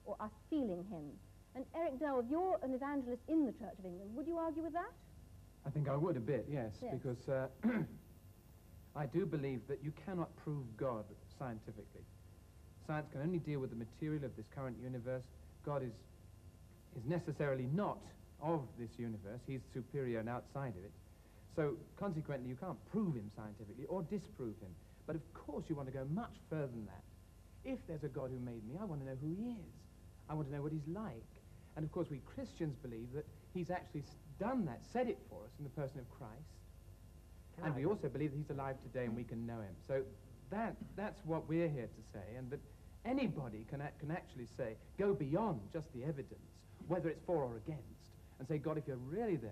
or us feeling him. And Eric Delve, you're an evangelist in the Church of England. Would you argue with that? I think I would a bit, yes. Because I do believe that you cannot prove God scientifically. Science can only deal with the material of this current universe. God is necessarily not of this universe. He's superior and outside of it. So, consequently, you can't prove him scientifically or disprove him. But, of course, you want to go much further than that. If there's a God who made me, I want to know who he is. I want to know what he's like. And, of course, we Christians believe that he's actually done that, said it for us in the person of Christ. And we also believe that he's alive today and we can know him. So that's what we're here to say, and that anybody can actually say, go beyond just the evidence, whether it's for or against, and say, God, if you're really there,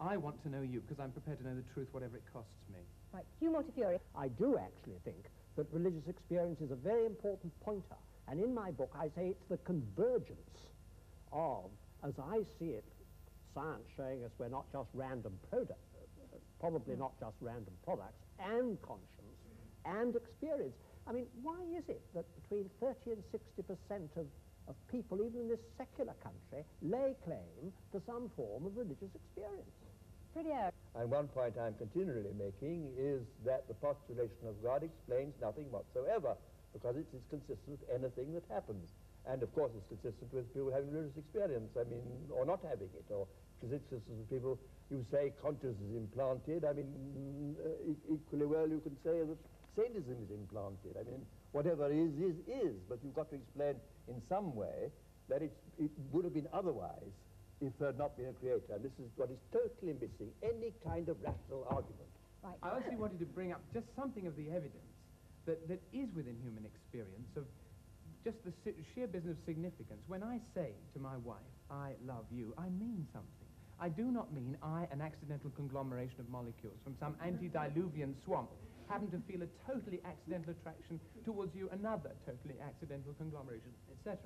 I want to know you, because I'm prepared to know the truth, whatever it costs me. Right, Hugh Montefiore. I do actually think that religious experience is a very important pointer, and in my book I say it's the convergence of, as I see it, science showing us we're not just random products, probably not just random products, and conscience, and experience. I mean, why is it that between 30 and 60% of people, even in this secular country, lay claim to some form of religious experience? Pretty Eric. And one point I'm continually making is that the postulation of God explains nothing whatsoever, because it is consistent with anything that happens. And of course it's consistent with people having religious experience, I mean, or not having it, or consistent with people who say consciousness is implanted. I mean, equally well you can say that sadism is implanted. I mean, whatever is, but you've got to explain in some way that it would have been otherwise if there had not been a creator. And this is what is totally missing, any kind of rational argument. Right. I actually wanted to bring up just something of the evidence that is within human experience of just the sheer business of significance. When I say to my wife, I love you, I mean something. I do not mean I, an accidental conglomeration of molecules from some antediluvian swamp, happen to feel a totally accidental attraction towards you, another totally accidental conglomeration, etc.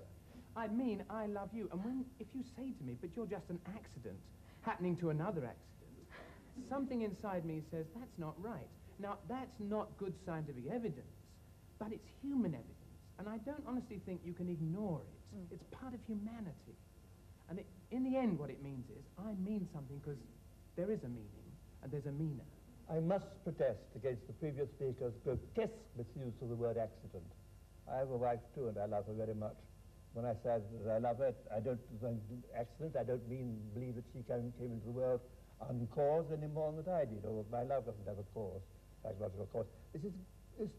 I mean I love you. And if you say to me, but you're just an accident happening to another accident, something inside me says, that's not right. Now, that's not good scientific evidence, but it's human evidence. And I don't honestly think you can ignore it. It's part of humanity. And in the end, what it means is, I mean something because there is a meaning, and there's a meaner. I must protest against the previous speaker's grotesque misuse of the word accident. I have a wife too, and I love her very much. When I say that I love her, I don't accident. I don't believe that she came into the world uncaused any more than that I did, or my love doesn't have a cause, psychological cause. This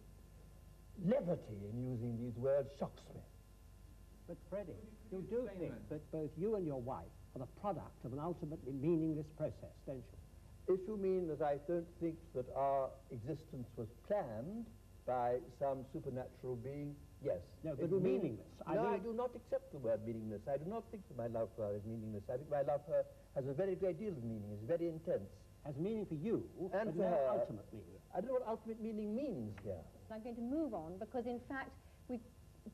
levity in using these words shocks me. But Freddie, you do think that both you and your wife are the product of an ultimately meaningless process, don't you? If you mean that I don't think that our existence was planned by some supernatural being, yes. No, but meaningless. I do not accept the word meaningless. I do not think that my love for her is meaningless. I think my love for her has a very great deal of meaning. It's very intense. Has meaning for you, and but for no her, ultimate meaning. I don't know what ultimate meaning means here. I'm going to move on because, in fact, we've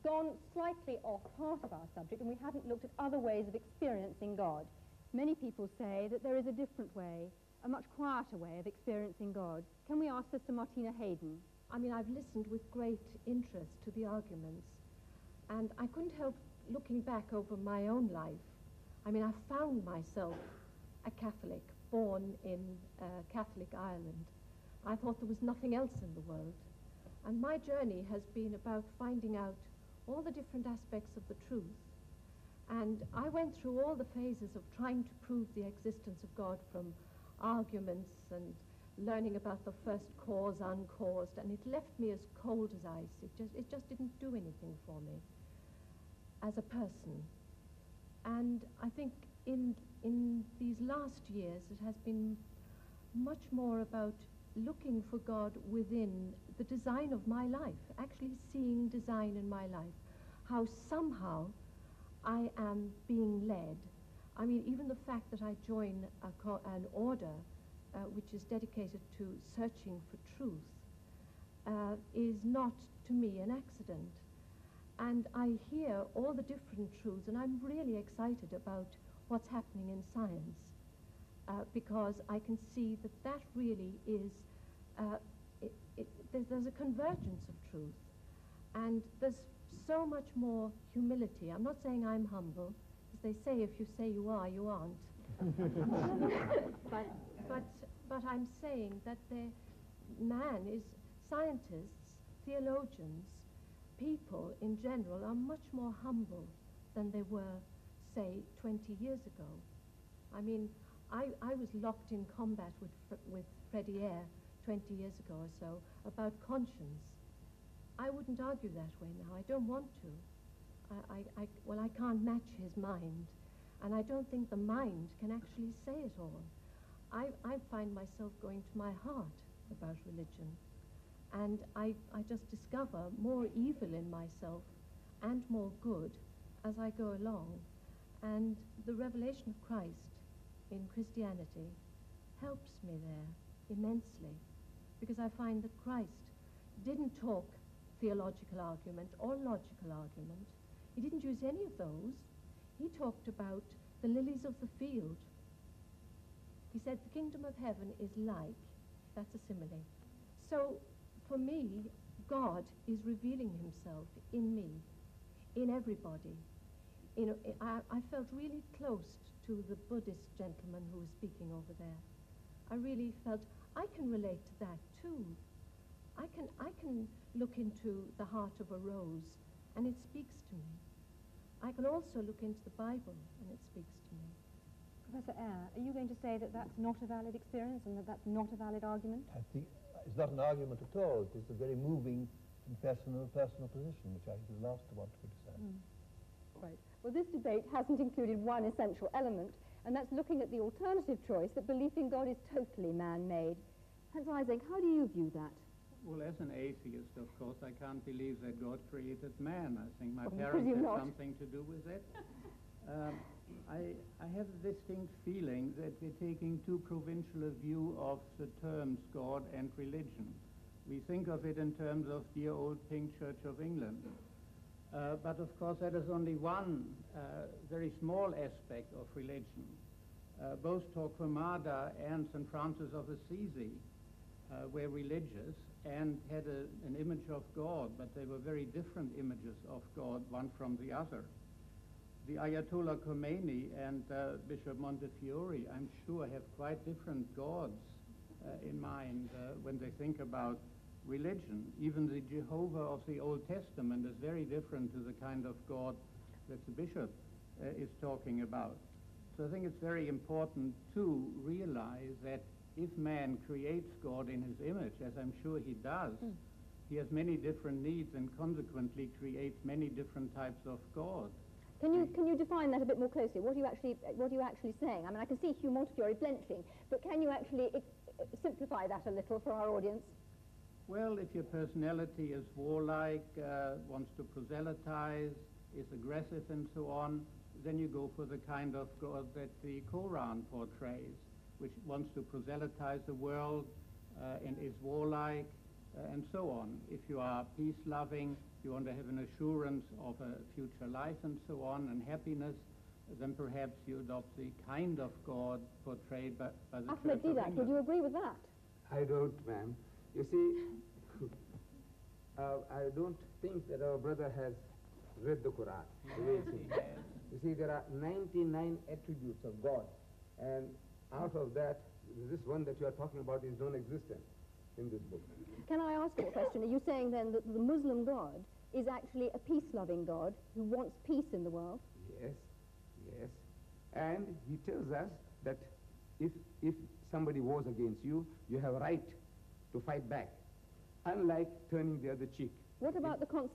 gone slightly off part of our subject and we haven't looked at other ways of experiencing God. Many people say that there is a different way, a much quieter way of experiencing God. Can we ask Sister Martina Hayden? I mean, I've listened with great interest to the arguments, and I couldn't help looking back over my own life. I mean, I found myself a Catholic, born in Catholic Ireland. I thought there was nothing else in the world. And my journey has been about finding out all the different aspects of the truth. And I went through all the phases of trying to prove the existence of God, from arguments and learning about the first cause, uncaused, and it left me as cold as ice. It just didn't do anything for me as a person. And I think in these last years it has been much more about looking for God within the design of my life, actually seeing design in my life, how somehow I am being led. I mean, even the fact that I join an order which is dedicated to searching for truth is not, to me, an accident. And I hear all the different truths, and I'm really excited about what's happening in science, because I can see that that really is, there's a convergence of truth. And there's so much more humility. I'm not saying I'm humble, as they say, if you say you are, you aren't. but I'm saying that scientists, theologians, people in general are much more humble than they were, say, 20 years ago. I mean, I was locked in combat with Freddie Eyre 20 years ago or so about conscience. I wouldn't argue that way now. I don't want to. Well, I can't match his mind, and I don't think the mind can actually say it all. I find myself going to my heart about religion, and I just discover more evil in myself and more good as I go along. And the revelation of Christ in Christianity helps me there immensely, because I find that Christ didn't talk theological argument or logical argument. He didn't use any of those. He talked about the lilies of the field. He said the kingdom of heaven is like, that's a simile. So for me, God is revealing himself in me, in everybody. You know, I felt really close to the Buddhist gentleman who was speaking over there. I really felt I can relate to that too. I can look into the heart of a rose and it speaks to me. I can also look into the Bible and it speaks to me. Professor Eyre, are you going to say that that's not a valid experience and that that's not a valid argument? I think it's not an argument at all. It is a very moving personal position, which I think is the last to want to criticize. Right. Well, this debate hasn't included one essential element, and that's looking at the alternative choice that belief in God is totally man-made. Hans Isaac, how do you view that? Well, as an atheist, of course, I can't believe that God created man. I think my Well, parents had not. something to do with it. I have a distinct feeling that we're taking too provincial a view of the terms God and religion. We think of it in terms of dear old Pink Church of England. But of course that is only one very small aspect of religion. Both Torquemada and St. Francis of Assisi were religious and had an image of God, but they were very different images of God, one from the other. The Ayatollah Khomeini and Bishop Montefiore, I'm sure, have quite different gods in mind when they think about religion. Even the Jehovah of the Old Testament is very different to the kind of God that the bishop is talking about. So I think it's very important to realize that if man creates God in his image, as I'm sure he does, he has many different needs and consequently creates many different types of God. Can you define that a bit more closely? What are you actually saying? I mean, I can see Hugh Montefiore blenching, but can you actually simplify that a little for our audience? Well, if your personality is warlike, wants to proselytize, is aggressive and so on, then you go for the kind of God that the Quran portrays, which wants to proselytize the world and is warlike and so on. If you are peace-loving, you want to have an assurance of a future life and so on and happiness, then perhaps you adopt the kind of God portrayed by the Church of Deedat, England. would you agree with that? I don't, ma'am. You see, I don't think that our brother has read the Quran the way it is. You see, there are 99 attributes of God, and out of that, this one that you are talking about is non-existent in this book. Can I ask you a question? Are you saying then that the Muslim God is actually a peace-loving God who wants peace in the world? Yes, yes. And he tells us that if somebody wars against you, you have a right to fight back, unlike turning the other cheek. What about the concept